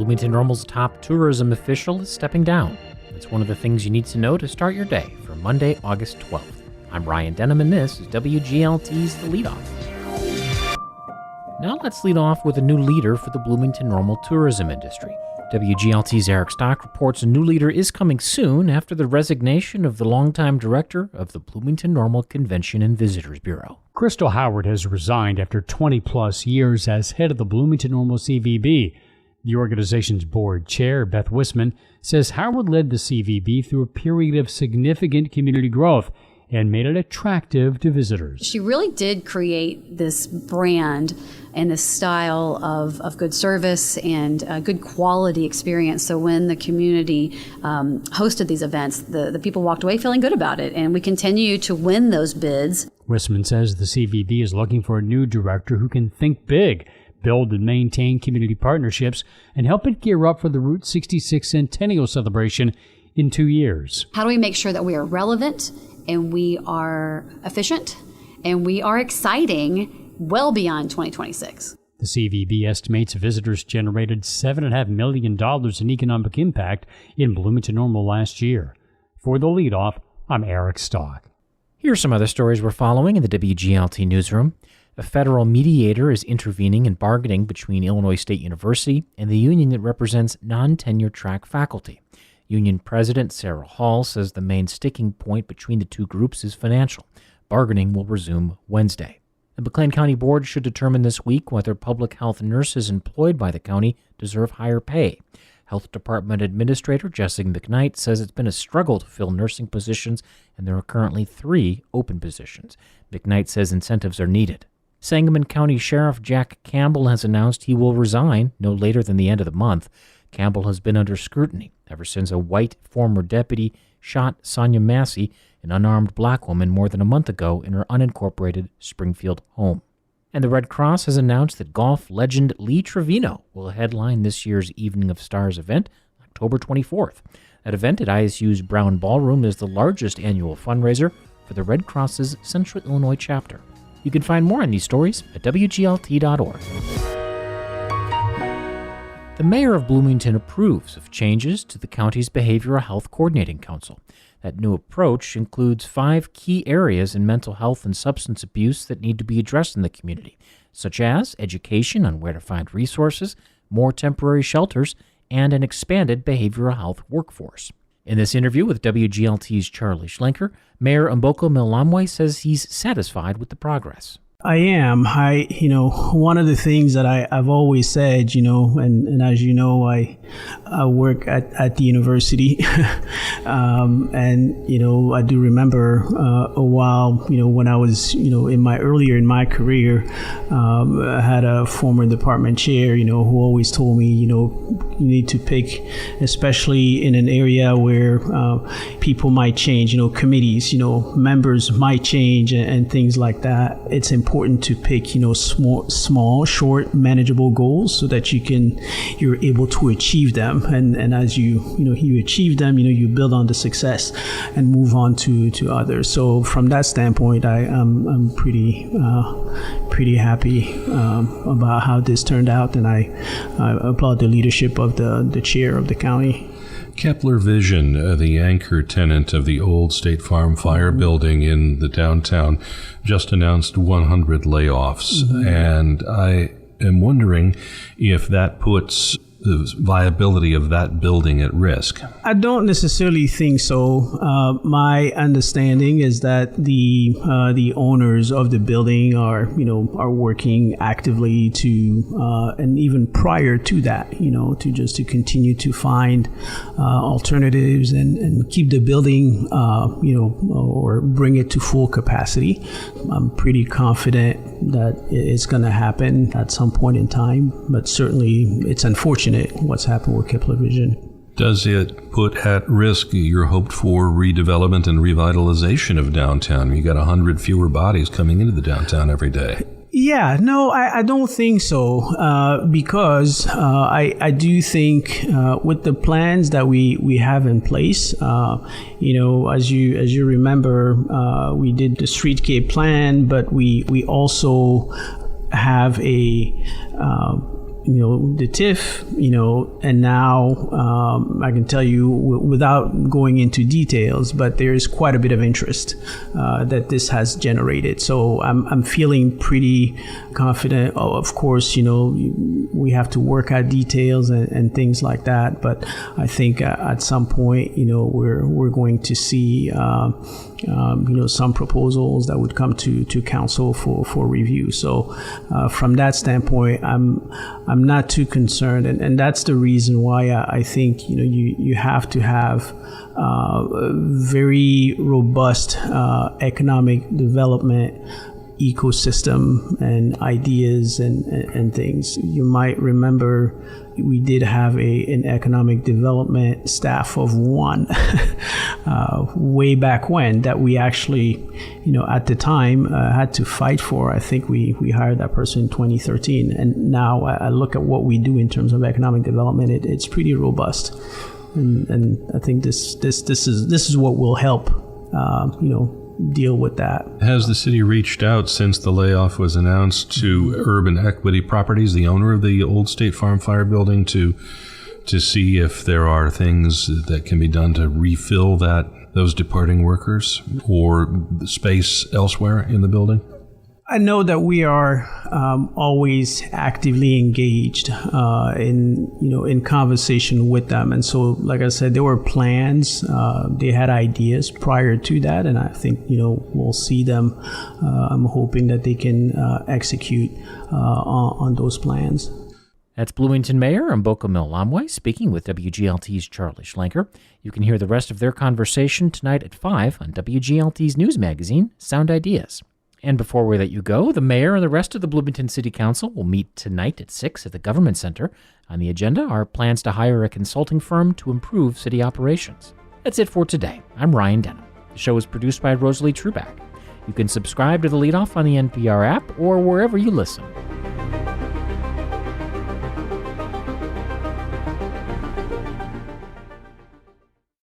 Bloomington-Normal's top tourism official is stepping down. It's one of the things you need to know to start your day for Monday, August 12th. I'm Ryan Denham, and this is WGLT's The Leadoff. Now let's lead off with a new leader for the Bloomington-Normal tourism industry. WGLT's Eric Stock reports a new leader is coming soon after the resignation of the longtime director of the Bloomington-Normal Convention and Visitors Bureau. Crystal Howard has resigned after 20-plus years as head of the Bloomington-Normal CVB. The organization's board chair, Beth Wisman, says Howard led the CVB through a period of significant community growth and made it attractive to visitors. She really did create this brand and this style of good service and good quality experience. So when the community hosted these events, the people walked away feeling good about it, and we continue to win those bids. Wisman says the CVB is looking for a new director who can think big, build and maintain community partnerships, and help it gear up for the Route 66 Centennial celebration in 2 years. How do we make sure that we are relevant and we are efficient and we are exciting well beyond 2026? The CVB estimates visitors generated $7.5 million in economic impact in Bloomington-Normal last year. For The Leadoff, I'm Eric Stock. Here are some other stories we're following in the WGLT newsroom. A federal mediator is intervening in bargaining between Illinois State University and the union that represents non-tenure track faculty. Union President Sarah Hall says the main sticking point between the two groups is financial. Bargaining will resume Wednesday. The McLean County Board should determine this week whether public health nurses employed by the county deserve higher pay. Health Department Administrator Jessica McKnight says it's been a struggle to fill nursing positions, and there are currently 3 open positions. McKnight says incentives are needed. Sangamon County Sheriff Jack Campbell has announced he will resign no later than the end of the month. Campbell has been under scrutiny ever since a white former deputy shot Sonia Massey, an unarmed black woman, more than a month ago in her unincorporated Springfield home. And the Red Cross has announced that golf legend Lee Trevino will headline this year's Evening of Stars event, October 24th. That event at ISU's Brown Ballroom is the largest annual fundraiser for the Red Cross's Central Illinois chapter. You can find more on these stories at WGLT.org. The mayor of Bloomington approves of changes to the county's Behavioral Health Coordinating Council. That new approach includes 5 key areas in mental health and substance abuse that need to be addressed in the community, such as education on where to find resources, more temporary shelters, and an expanded behavioral health workforce. In this interview with WGLT's Charlie Schlenker, Mayor Mboka Mwilambwe says he's satisfied with the progress. I am. One of the things that I've always said, and as you know, I work at the university, and I do remember a while, when I was, in my career, I had a former department chair, who always told me, you need to pick, especially in an area where people might change, committees, members might change and things like that. It's important to pick, small, short, manageable goals so that you're able to achieve them. And as you achieve them, you build on the success and move on to others. So from that standpoint, I'm pretty happy about how this turned out, and I applaud the leadership of the chair of the county. Kepler Vision, the anchor tenant of the old State Farm Fire building in the downtown, just announced 100 layoffs. Mm-hmm. And I am wondering if that puts the viability of that building at risk. I don't necessarily think so. My understanding is that the owners of the building are working actively to and even prior to that, to continue to find alternatives and keep the building, or bring it to full capacity. I'm pretty confident that it's going to happen at some point in time, but certainly it's unfortunate what's happened with Kepler Vision. Does it put at risk your hoped for redevelopment and revitalization of downtown? You got 100 fewer bodies coming into the downtown every day. Yeah, no, I don't think so, because I do think with the plans that we have in place, as you remember, we did the streetscape plan, but we also have a the TIF, and now I can tell you without going into details, but there is quite a bit of interest that this has generated. So I'm feeling pretty confident. Of course, we have to work out details and things like that. But I think at some point, we're going to see some proposals that would come to council for review. So from that standpoint, I'm not too concerned, and that's the reason why I think you have to have very robust economic development ecosystem and ideas and things. You might remember we did have an economic development staff of one way back when that we actually, at the time had to fight for. I think we hired that person in 2013, and now I look at what we do in terms of economic development. It's pretty robust, and I think this is what will help, deal with that. Has the city reached out since the layoff was announced to Urban Equity Properties, the owner of the old State Farm Fire building, to see if there are things that can be done to refill those departing workers or space elsewhere in the building? I know that we are always actively engaged in conversation with them, and so, like I said, there were plans. They had ideas prior to that, and I think we'll see them. I'm hoping that they can execute on those plans. That's Bloomington Mayor Mboka Mwilambwe speaking with WGLT's Charlie Schlenker. You can hear the rest of their conversation tonight at 5 on WGLT's news magazine, Sound Ideas. And before we let you go, the mayor and the rest of the Bloomington City Council will meet tonight at 6 at the Government Center. On the agenda are plans to hire a consulting firm to improve city operations. That's it for today. I'm Ryan Denham. The show is produced by Rosalie Truback. You can subscribe to The Leadoff on the NPR app or wherever you listen.